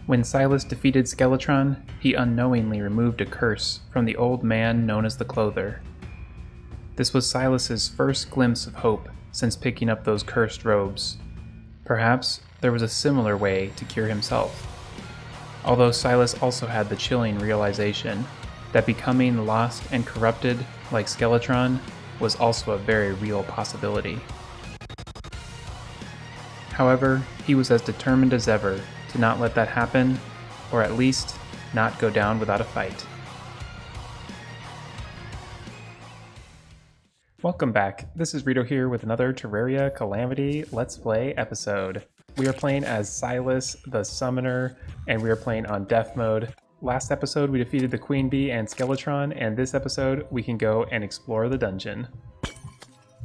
When Silas defeated Skeletron, he unknowingly removed a curse from the old man known as the Clother. This was Silas's first glimpse of hope since picking up those cursed robes. Perhaps there was a similar way to cure himself. Although Silas also had the chilling realization that becoming lost and corrupted like Skeletron was also a very real possibility. However, he was as determined as ever to not let that happen, or at least not go down without a fight. Welcome back. This is Rito here with another Terraria Calamity Let's Play episode. We are playing as Silas the Summoner, and we are playing on Death Mode. Last episode we defeated the Queen Bee and Skeletron, and this episode we can go and explore the dungeon.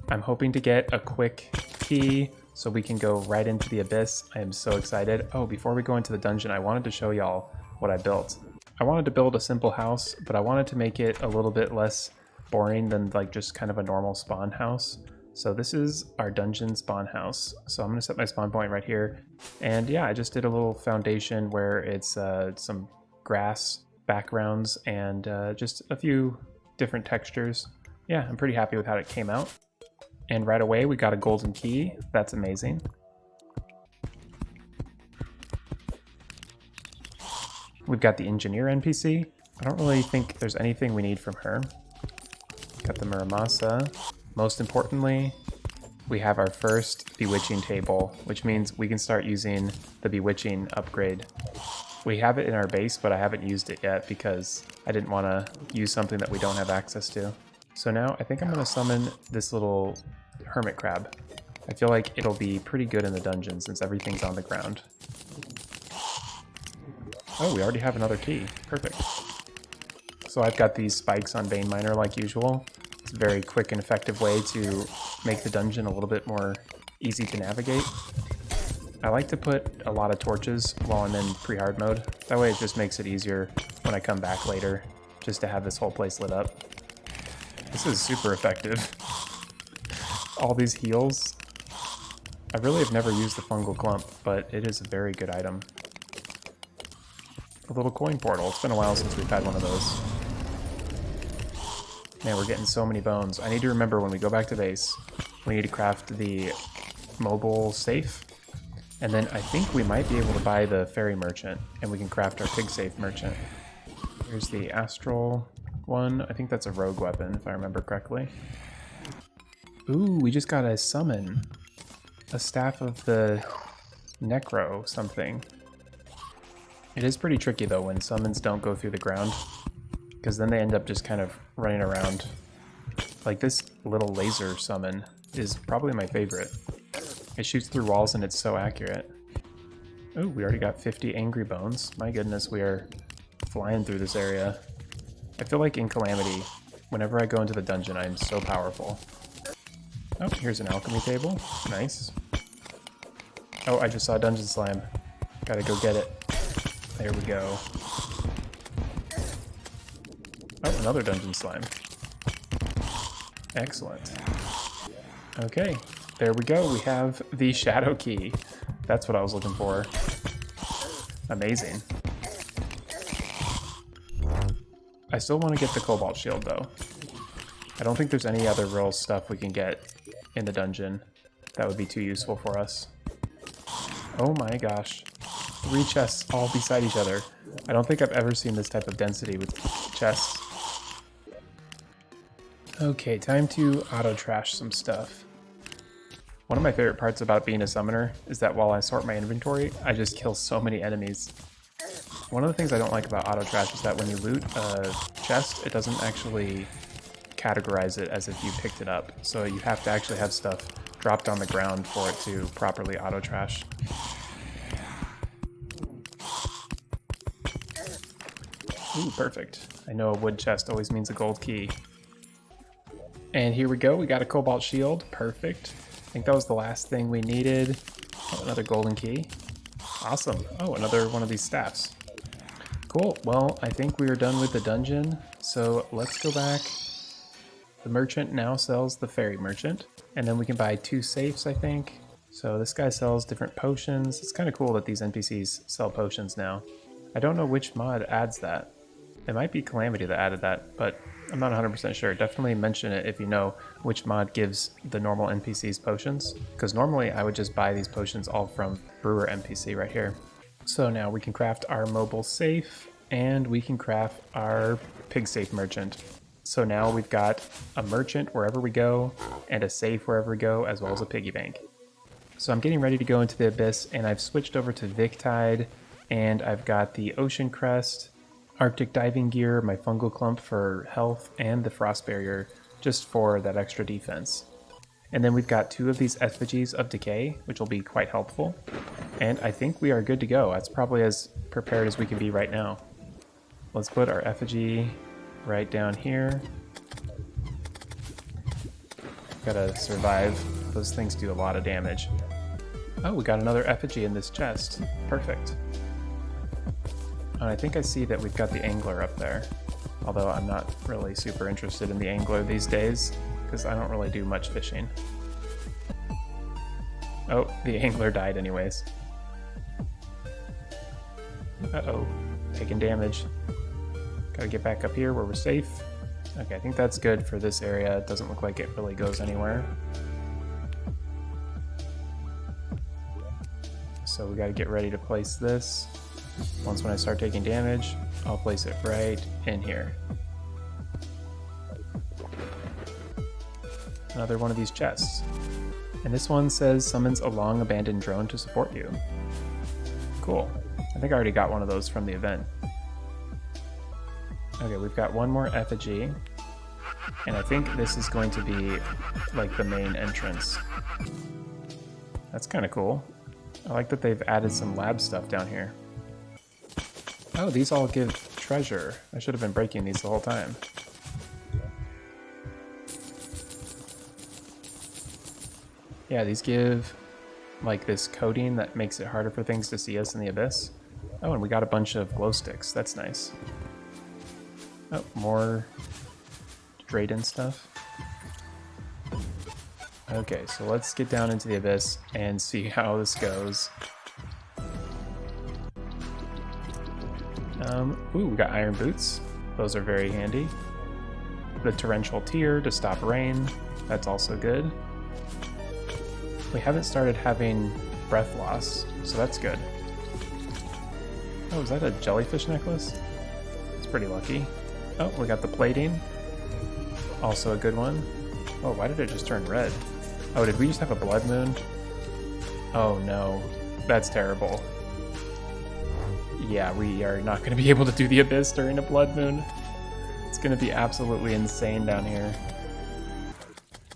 I'm hoping to get a quick key so we can go right into the abyss. I am so excited. Oh, before we go into the dungeon, I wanted to show y'all what I built. I wanted to build a simple house, but I wanted to make it a little bit less boring than like just kind of a normal spawn house. So this is our dungeon spawn house. So I'm gonna set my spawn point right here. And yeah, I just did a little foundation where it's some grass backgrounds and just a few different textures. Yeah, I'm pretty happy with how it came out. And right away we got a golden key. That's amazing. We've got the engineer NPC. I don't really think there's anything we need from her. Got the Muramasa. Most importantly, we have our first bewitching table, which means we can start using the bewitching upgrade. We have it in our base, but I haven't used it yet because I didn't want to use something that we don't have access to. So now I think I'm going to summon this little hermit crab. I feel like it'll be pretty good in the dungeon since everything's on the ground. Oh, we already have another key. Perfect. So I've got these spikes on Vein Miner like usual. It's a very quick and effective way to make the dungeon a little bit more easy to navigate. I like to put a lot of torches while I'm in pre-hard mode. That way it just makes it easier when I come back later, just to have this whole place lit up. This is super effective. All these heals. I really have never used the fungal clump, but it is a very good item. A little coin portal. It's been a while since we've had one of those. Man, we're getting so many bones. I need to remember when we go back to base, we need to craft the mobile safe. And then I think we might be able to buy the fairy merchant, and we can craft our pig safe merchant. Here's the astral one. I think that's a rogue weapon, if I remember correctly. Ooh, we just got a summon. A staff of the necro something. It is pretty tricky though when summons don't go through the ground, because then they end up just kind of running around. Like this little laser summon is probably my favorite. It shoots through walls and it's so accurate. Oh, we already got 50 angry bones. My goodness, we are flying through this area. I feel like in Calamity, whenever I go into the dungeon, I'm so powerful. Oh, here's an alchemy table. Nice. Oh, I just saw dungeon slime. Gotta go get it. There we go. Oh, another dungeon slime. Excellent. Okay, there we go. We have the shadow key. That's what I was looking for. Amazing. I still want to get the cobalt shield though. I don't think there's any other real stuff we can get in the dungeon that would be too useful for us. Oh my gosh. 3 chests all beside each other. I don't think I've ever seen this type of density with chests. Okay, time to auto-trash some stuff. One of my favorite parts about being a summoner is that while I sort my inventory, I just kill so many enemies. One of the things I don't like about auto-trash is that when you loot a chest, it doesn't actually categorize it as if you picked it up. So you have to actually have stuff dropped on the ground for it to properly auto-trash. Ooh, perfect. I know a wood chest always means a gold key. And here we go, we got a cobalt shield. Perfect. I think that was the last thing we needed. Oh, another golden key. Awesome. Oh, another one of these staffs. Cool. Well, I think we are done with the dungeon. So let's go back. The merchant now sells the fairy merchant. And then we can buy 2 safes, I think. So this guy sells different potions. It's kind of cool that these NPCs sell potions now. I don't know which mod adds that. It might be Calamity that added that, but I'm not 100% sure. Definitely mention it if you know which mod gives the normal NPCs potions, because normally I would just buy these potions all from Brewer NPC right here. So now we can craft our mobile safe, and we can craft our pig safe merchant. So now we've got a merchant wherever we go, and a safe wherever we go, as well as a piggy bank. So I'm getting ready to go into the Abyss, and I've switched over to Victide, and I've got the Ocean Crest, Arctic diving gear, my fungal clump for health, and the frost barrier just for that extra defense. And then we've got 2 of these effigies of decay, which will be quite helpful. And I think we are good to go. That's probably as prepared as we can be right now. Let's put our effigy right down here. Gotta survive. Those things do a lot of damage. Oh, we got another effigy in this chest. Perfect. And I think I see that we've got the angler up there, although I'm not really super interested in the angler these days because I don't really do much fishing. Oh, the angler died anyways. Uh-oh, taking damage. Gotta get back up here where we're safe. Okay, I think that's good for this area. It doesn't look like it really goes anywhere. So we gotta get ready to place this. Once when I start taking damage, I'll place it right in here. Another one of these chests. And this one says summons a long abandoned drone to support you. Cool. I think I already got one of those from the event. Okay, we've got one more effigy. And I think this is going to be like the main entrance. That's kind of cool. I like that they've added some lab stuff down here. Oh, these all give treasure. I should have been breaking these the whole time. Yeah, these give like this coating that makes it harder for things to see us in the Abyss. Oh, and we got a bunch of glow sticks. That's nice. Oh, more Draedon stuff. Okay, so let's get down into the Abyss and see how this goes. Ooh, we got iron boots. Those are very handy. The torrential tear to stop rain. That's also good. We haven't started having breath loss, so that's good. Oh, is that a jellyfish necklace? It's pretty lucky. Oh, we got the plating. Also a good one. Oh, why did it just turn red? Oh, did we just have a blood moon? Oh no, that's terrible. Yeah, we are not going to be able to do the Abyss during a blood moon. It's going to be absolutely insane down here.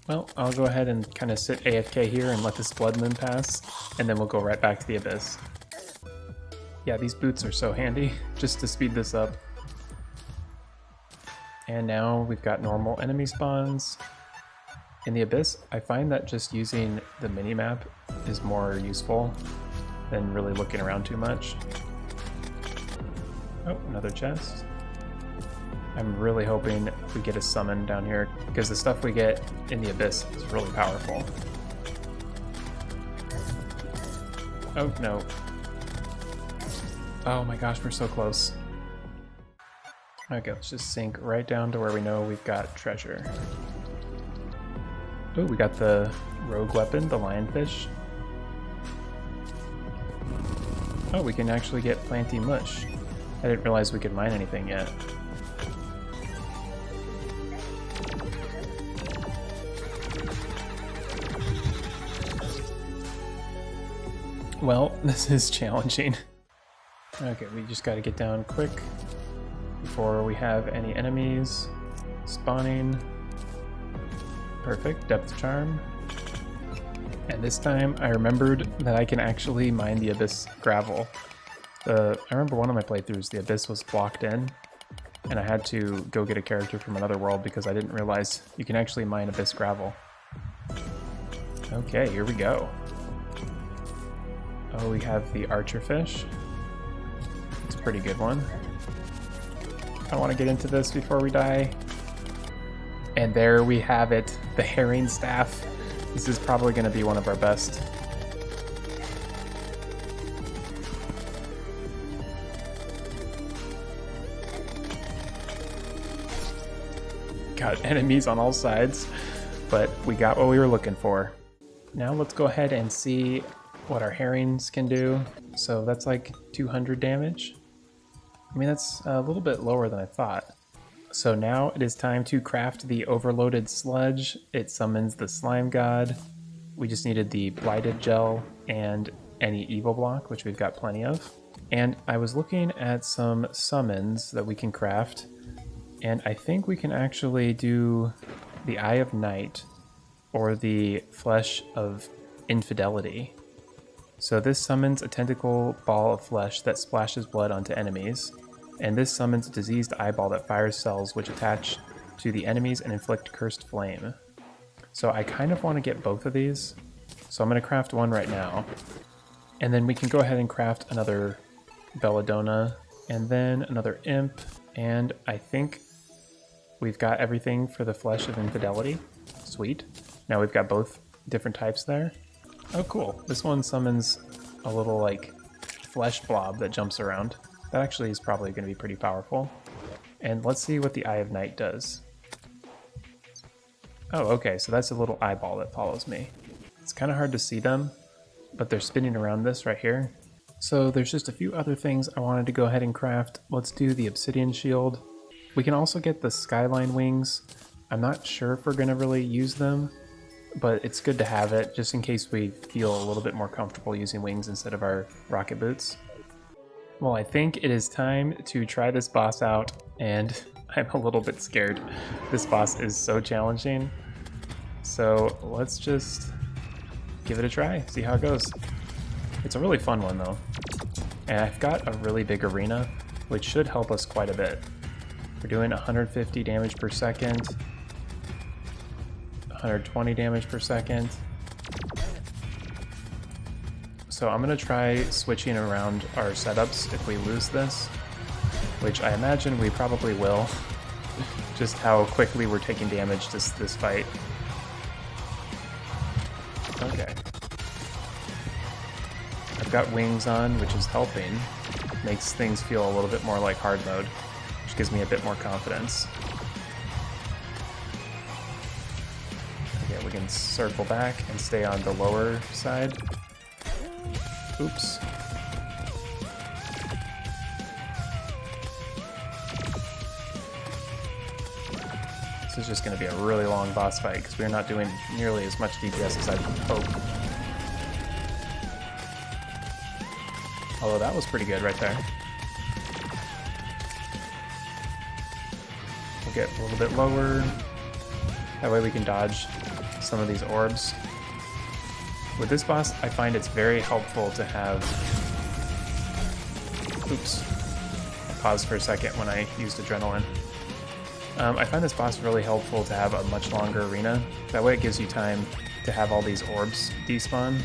Well, I'll go ahead and kind of sit AFK here and let this blood moon pass, and then we'll go right back to the Abyss. Yeah, these boots are so handy, just to speed this up. And now we've got normal enemy spawns. In the Abyss, I find that just using the minimap is more useful than really looking around too much. Oh, another chest. I'm really hoping we get a summon down here, because the stuff we get in the Abyss is really powerful. Oh, no. Oh my gosh, we're so close. Okay, let's just sink right down to where we know we've got treasure. Oh, we got the rogue weapon, the lionfish. Oh, we can actually get planty mush. I didn't realize we could mine anything yet. Well, this is challenging. Okay, we just gotta get down quick before we have any enemies spawning. Perfect, depth charm. And this time I remembered that I can actually mine the Abyss gravel. I remember one of my playthroughs, the Abyss was blocked in, and I had to go get a character from another world because I didn't realize you can actually mine Abyss gravel. Okay, here we go. Oh, we have the archer fish. It's a pretty good one. I want to get into this before we die. And there we have it, the herring staff. This is probably going to be one of our best got enemies on all sides, but we got what we were looking for. Now let's go ahead and see what our herrings can do. So that's like 200 damage. I mean, that's a little bit lower than I thought. So now it is time to craft the overloaded sludge. It summons the slime god. We just needed the blighted gel and any evil block, which we've got plenty of. And I was looking at some summons that we can craft, and I think we can actually do the Eye of Night or the Flesh of Infidelity. So this summons a tentacle ball of flesh that splashes blood onto enemies, and this summons a diseased eyeball that fires cells which attach to the enemies and inflict cursed flame. So I kind of want to get both of these, so I'm going to craft one right now, and then we can go ahead and craft another Belladonna, and then another imp, and I think we've got everything for the Flesh of Infidelity. Sweet. Now we've got both different types there. Oh cool, this one summons a little like flesh blob that jumps around. That actually is probably going to be pretty powerful. And let's see what the Eye of Night does. Oh, okay, so that's a little eyeball that follows me. It's kind of hard to see them, but they're spinning around this right here. So there's just a few other things I wanted to go ahead and craft. Let's do the obsidian shield. We can also get the skyline wings. I'm not sure if we're going to really use them, but it's good to have it just in case we feel a little bit more comfortable using wings instead of our rocket boots. Well, I think it is time to try this boss out, and I'm a little bit scared. This boss is so challenging. So let's just give it a try, see how it goes. It's a really fun one though. And I've got a really big arena, which should help us quite a bit. We're doing 150 damage per second, 120 damage per second. So I'm going to try switching around our setups if we lose this, which I imagine we probably will, just how quickly we're taking damage this fight. Okay. I've got wings on, which is helping. Makes things feel a little bit more like hard mode, which gives me a bit more confidence. Okay, we can circle back and stay on the lower side. Oops. This is just going to be a really long boss fight because we're not doing nearly as much DPS as I'd hope. Although that was pretty good right there. We'll get a little bit lower. That way we can dodge some of these orbs. With this boss, I find it's very helpful to have... Oops. I paused for a second when I used adrenaline. I find this boss really helpful to have a much longer arena. That way it gives you time to have all these orbs despawn.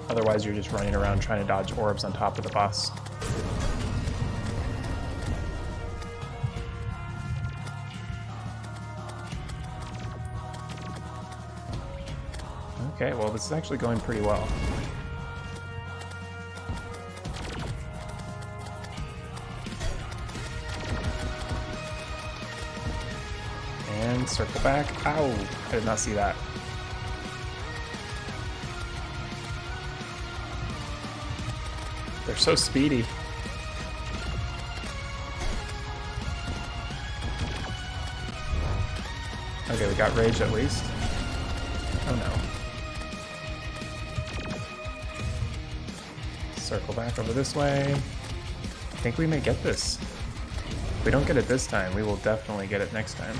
Otherwise you're just running around trying to dodge orbs on top of the boss. Okay, well this is actually going pretty well. And circle back. Ow! I did not see that. They're so speedy. Okay, we got rage at least. Oh no. Circle back over this way. I think we may get this. If we don't get it this time, we will definitely get it next time.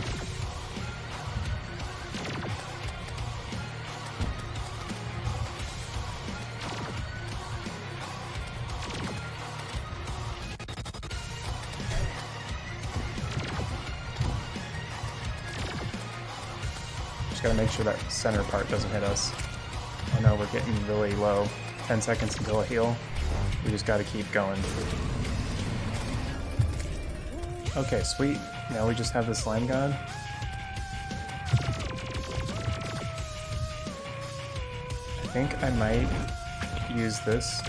Just gotta make sure that center part doesn't hit us. Oh no, we're getting really low. 10 seconds until a heal. We just gotta keep going. Okay, sweet. Now we just have the slime god. I think I might use this.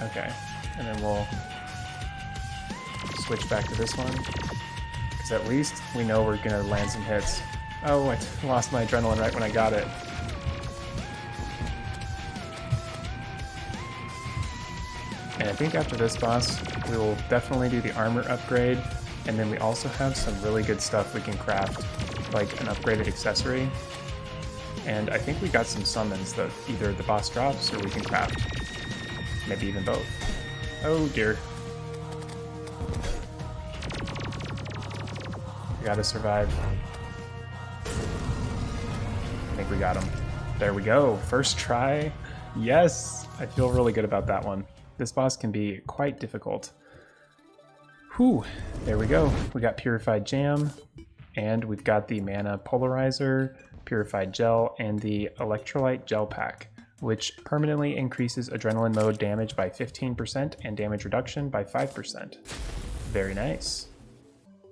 Okay, and then we'll switch back to this one, because at least we know we're gonna land some hits. Oh, I lost my adrenaline right when I got it. And I think after this boss, we will definitely do the armor upgrade, and then we also have some really good stuff we can craft, like an upgraded accessory. And I think we got some summons that either the boss drops or we can craft. Maybe even both. Oh dear. We gotta survive. I think we got him. There we go. First try. Yes! I feel really good about that one. This boss can be quite difficult. Whew, there we go. We got Purified Jam, and we've got the Mana Polarizer, Purified Gel, and the Electrolyte Gel Pack, which permanently increases Adrenaline Mode damage by 15% and damage reduction by 5%. Very nice.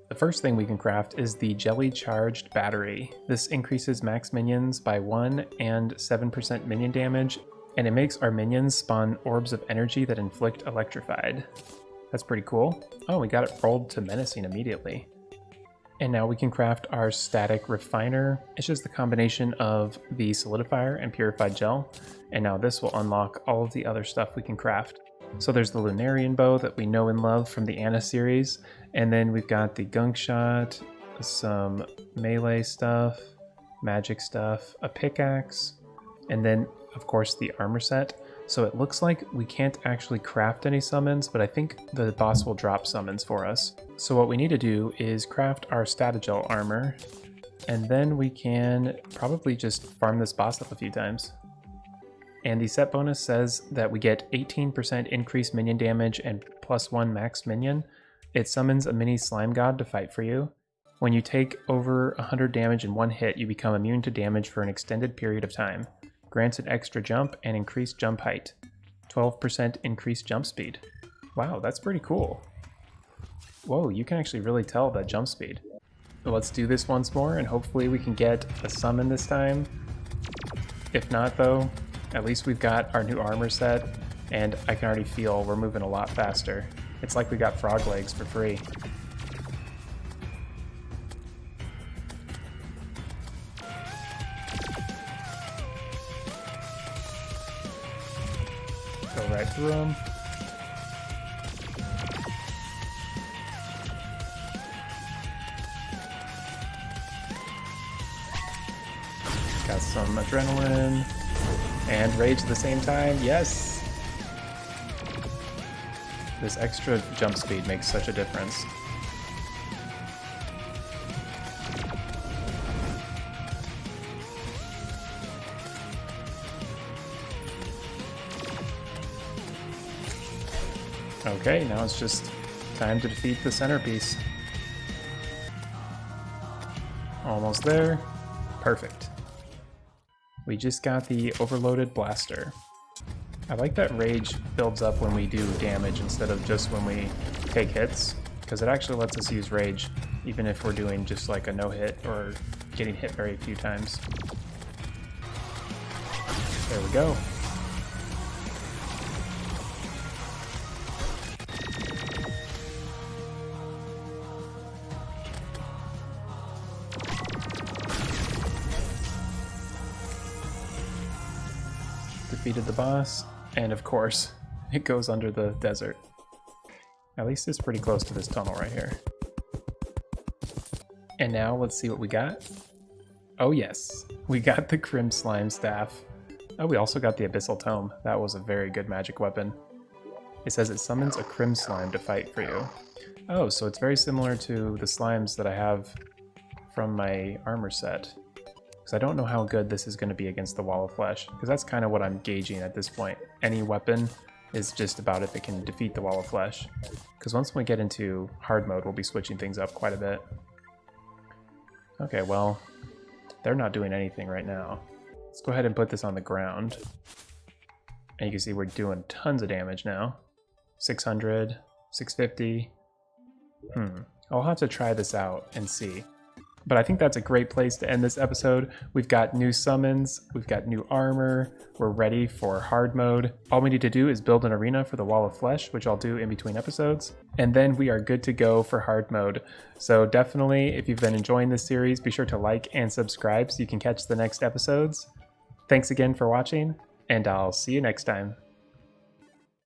The first thing we can craft is the Jelly Charged Battery. This increases max minions by 1 and 7% minion damage, and it makes our minions spawn orbs of energy that inflict electrified. That's pretty cool. Oh, we got it rolled to menacing immediately. And now we can craft our static refiner. It's just the combination of the solidifier and purified gel. And now this will unlock all of the other stuff we can craft. So there's the Lunarian bow that we know and love from the Anna series. And then we've got the gunk shot, some melee stuff, magic stuff, a pickaxe, and then of course the armor set. So it looks like we can't actually craft any summons, but I think the boss will drop summons for us. So what we need to do is craft our Statagel armor, and then we can probably just farm this boss up a few times. And the set bonus says that we get 18% increased minion damage and +1 max minion. It summons a mini slime god to fight for you. When you take over 100 damage in one hit, you become immune to damage for an extended period of time. Grants an extra jump and increased jump height. 12% increased jump speed. Wow, that's pretty cool. Whoa, you can actually really tell that jump speed. So let's do this once more and hopefully we can get a summon this time. If not though, at least we've got our new armor set and I can already feel we're moving a lot faster. It's like we got frog legs for free. Go right through them. Got some adrenaline and rage at the same time. Yes! This extra jump speed makes such a difference. Okay, now it's just time to defeat the centerpiece. Almost there. Perfect. We just got the overloaded blaster. I like that rage builds up when we do damage instead of just when we take hits, because it actually lets us use rage even if we're doing just like a no-hit or getting hit very few times. There we go. Defeated the boss, and of course, it goes under the desert. At least it's pretty close to this tunnel right here. And now let's see what we got. Oh yes, we got the Crim Slime Staff. Oh, we also got the Abyssal Tome. That was a very good magic weapon. It says it summons a Crim Slime to fight for you. Oh, so it's very similar to the slimes that I have from my armor set. Because I don't know how good this is going to be against the Wall of Flesh, because that's kind of what I'm gauging at this point. Any weapon is just about if it can defeat the Wall of Flesh. Because once we get into hard mode, we'll be switching things up quite a bit. Okay, well, they're not doing anything right now. Let's go ahead and put this on the ground. And you can see we're doing tons of damage now. 600, 650. I'll have to try this out and see. But I think that's a great place to end this episode. We've got new summons, we've got new armor, we're ready for hard mode. All we need to do is build an arena for the Wall of Flesh, which I'll do in between episodes, and then we are good to go for hard mode. So definitely, if you've been enjoying this series, be sure to like and subscribe so you can catch the next episodes. Thanks again for watching, and I'll see you next time.